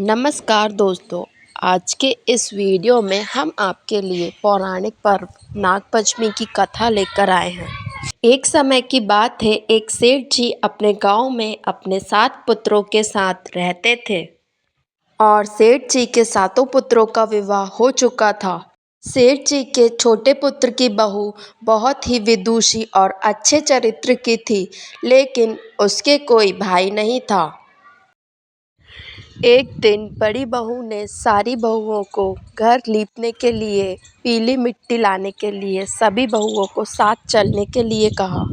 नमस्कार दोस्तों। आज के इस वीडियो में हम आपके लिए पौराणिक पर्व नागपंचमी की कथा लेकर आए हैं। एक समय की बात है, एक सेठ जी अपने गांव में अपने 7 पुत्रों के साथ रहते थे और सेठ जी के सातों पुत्रों का विवाह हो चुका था। सेठ जी के छोटे पुत्र की बहू बहुत ही विदुषी और अच्छे चरित्र की थी, लेकिन उसके कोई भाई नहीं था। एक दिन बड़ी बहू ने सारी बहुओं को घर लीपने के लिए पीली मिट्टी लाने के लिए सभी बहुओं को साथ चलने के लिए कहा।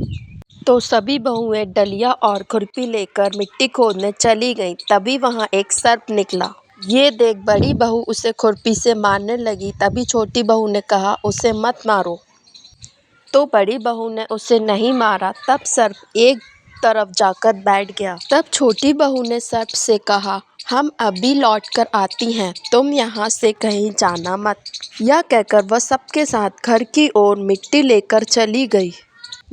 तो सभी बहुएं डलिया और खुरपी लेकर मिट्टी खोदने चली गईं। तभी वहां एक सर्प निकला। ये देख बड़ी बहू उसे खुरपी से मारने लगी। तभी छोटी बहू ने कहा, उसे मत मारो। तो बड़ी बहू ने उसे नहीं मारा। तब सर्प एक तरफ जाकर बैठ गया। तब छोटी बहू ने सर्प से कहा, हम अभी लौट कर आती हैं, तुम यहाँ से कहीं जाना मत। यह कहकर वह सबके साथ घर की ओर मिट्टी लेकर चली गई।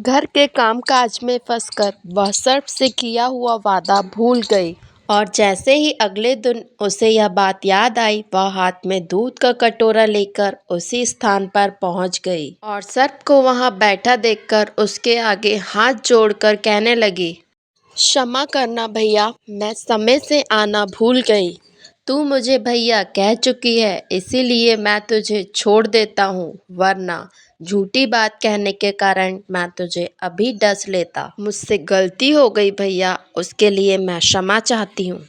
घर के कामकाज में फंसकर वह सर्प से किया हुआ वादा भूल गई और जैसे ही अगले दिन उसे यह बात याद आई, वह हाथ में दूध का कटोरा लेकर उसी स्थान पर पहुंच गई और सर्प को वहां बैठा देखकर उसके आगे हाथ जोड़कर कहने लगी, क्षमा करना भैया, मैं समय से आना भूल गई। तू मुझे भैया कह चुकी है, इसीलिए मैं तुझे छोड़ देता हूँ, वरना झूठी बात कहने के कारण मैं तुझे अभी डस लेता। मुझसे गलती हो गई भैया, उसके लिए मैं क्षमा चाहती हूँ।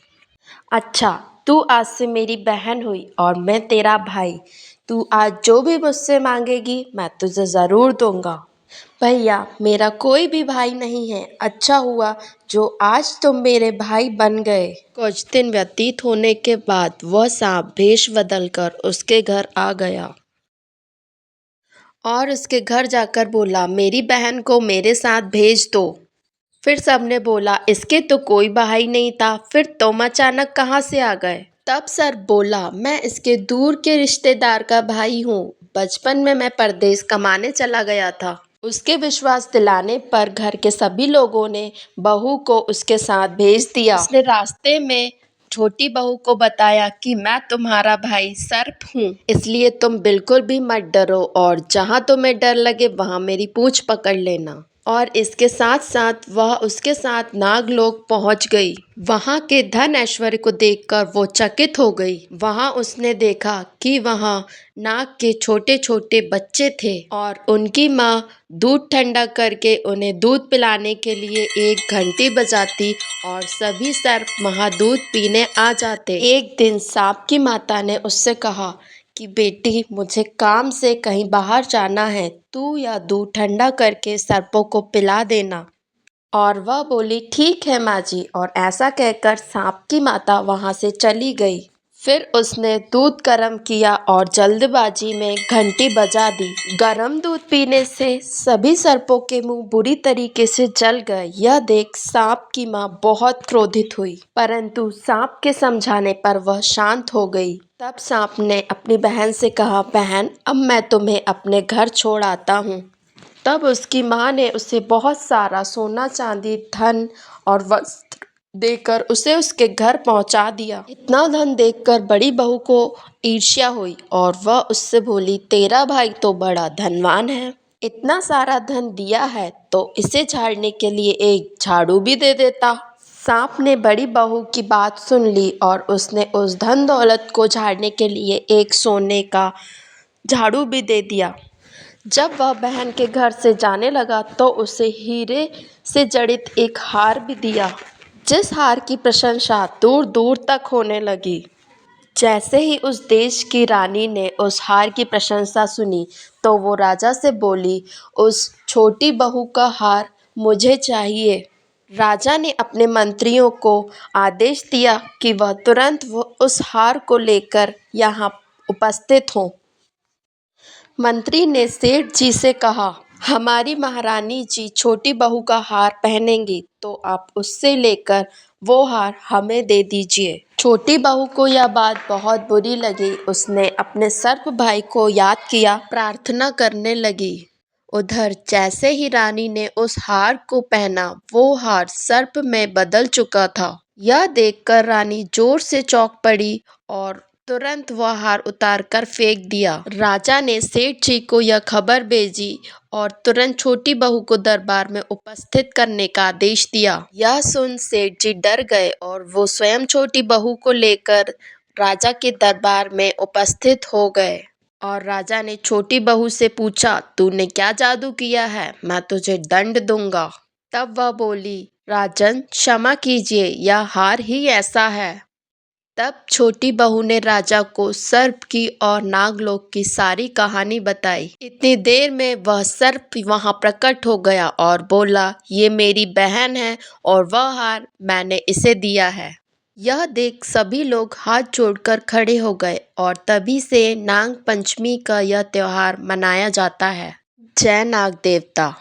अच्छा, तू आज से मेरी बहन हुई और मैं तेरा भाई। तू आज जो भी मुझसे मांगेगी मैं तुझे ज़रूर दूंगा। भैया, मेरा कोई भी भाई नहीं है। अच्छा हुआ जो आज तुम मेरे भाई बन गए। कुछ दिन व्यतीत होने के बाद वह सांप भेष बदलकर उसके घर आ गया और उसके घर जाकर बोला, मेरी बहन को मेरे साथ भेज दो। फिर सबने बोला, इसके तो कोई भाई नहीं था, फिर तुम अचानक कहाँ से आ गए? तब सर बोला, मैं इसके दूर के रिश्तेदार का भाई हूँ। बचपन में मैं परदेश कमाने चला गया था। उसके विश्वास दिलाने पर घर के सभी लोगों ने बहू को उसके साथ भेज दिया। उसने रास्ते में छोटी बहू को बताया कि मैं तुम्हारा भाई सर्प हूँ, इसलिए तुम बिल्कुल भी मत डरो और जहाँ तुम्हें डर लगे वहाँ मेरी पूंछ पकड़ लेना। और इसके साथ साथ वह उसके साथ नागलोक पहुंच गई। वहां के धन ऐश्वर्य को देखकर वो चकित हो गई। वहां उसने देखा कि वहां नाग के छोटे छोटे बच्चे थे और उनकी माँ दूध ठंडा करके उन्हें दूध पिलाने के लिए एक घंटी बजाती और सभी सर्प वहां दूध पीने आ जाते। एक दिन सांप की माता ने उससे कहा कि बेटी, मुझे काम से कहीं बाहर जाना है, तू या दूध ठंडा करके सर्पों को पिला देना। और वह बोली, ठीक है माँ जी। और ऐसा कहकर सांप की माता वहां से चली गई। फिर उसने दूध गर्म किया और जल्दबाजी में घंटी बजा दी। गर्म दूध पीने से सभी सर्पों के मुंह बुरी तरीके से जल गए। यह देख सांप की माँ बहुत क्रोधित हुई, परंतु सांप के समझाने पर वह शांत हो गई। तब सांप ने अपनी बहन से कहा, बहन, अब मैं तुम्हें अपने घर छोड़ आता हूँ। तब उसकी माँ ने उसे बहुत सारा सोना चांदी धन और वस्त्र देकर उसे उसके घर पहुंचा दिया। इतना धन देखकर बड़ी बहू को ईर्ष्या हुई और वह उससे बोली, तेरा भाई तो बड़ा धनवान है, इतना सारा धन दिया है तो इसे झाड़ने के लिए एक झाड़ू भी दे देता। सांप ने बड़ी बहू की बात सुन ली और उसने उस धन दौलत को झाड़ने के लिए एक सोने का झाड़ू भी दे दिया। जब वह बहन के घर से जाने लगा तो उसे हीरे से जड़ित एक हार भी दिया, जिस हार की प्रशंसा दूर दूर तक होने लगी। जैसे ही उस देश की रानी ने उस हार की प्रशंसा सुनी तो वो राजा से बोली, उस छोटी बहू का हार मुझे चाहिए। राजा ने अपने मंत्रियों को आदेश दिया कि वह तुरंत उस हार को लेकर यहाँ उपस्थित हों। मंत्री ने सेठ जी से कहा, हमारी महारानी जी छोटी बहू का हार पहनेंगी, तो आप उससे लेकर वो हार हमें दे दीजिए। छोटी बहू को यह बात बहुत बुरी लगी। उसने अपने सर्प भाई को याद किया, प्रार्थना करने लगी। उधर जैसे ही रानी ने उस हार को पहना, वो हार सर्प में बदल चुका था। यह देखकर रानी जोर से चौंक पड़ी और तुरंत वह हार उतारकर फेंक दिया। राजा ने सेठ जी को यह खबर भेजी और तुरंत छोटी बहू को दरबार में उपस्थित करने का आदेश दिया। यह सुन सेठ जी डर गए और वो स्वयं छोटी बहू को लेकर राजा के दरबार में उपस्थित हो गए। और राजा ने छोटी बहू से पूछा, तूने क्या जादू किया है? मैं तुझे दंड दूंगा। तब वह बोली, राजन क्षमा कीजिए, यह हार ही ऐसा है। तब छोटी बहू ने राजा को सर्प की और नागलोक की सारी कहानी बताई। इतनी देर में वह सर्प वहां प्रकट हो गया और बोला, ये मेरी बहन है और वह हार मैंने इसे दिया है। यह देख सभी लोग हाथ जोड़कर खड़े हो गए और तभी से नाग पंचमी का यह त्योहार मनाया जाता है। जय नाग देवता।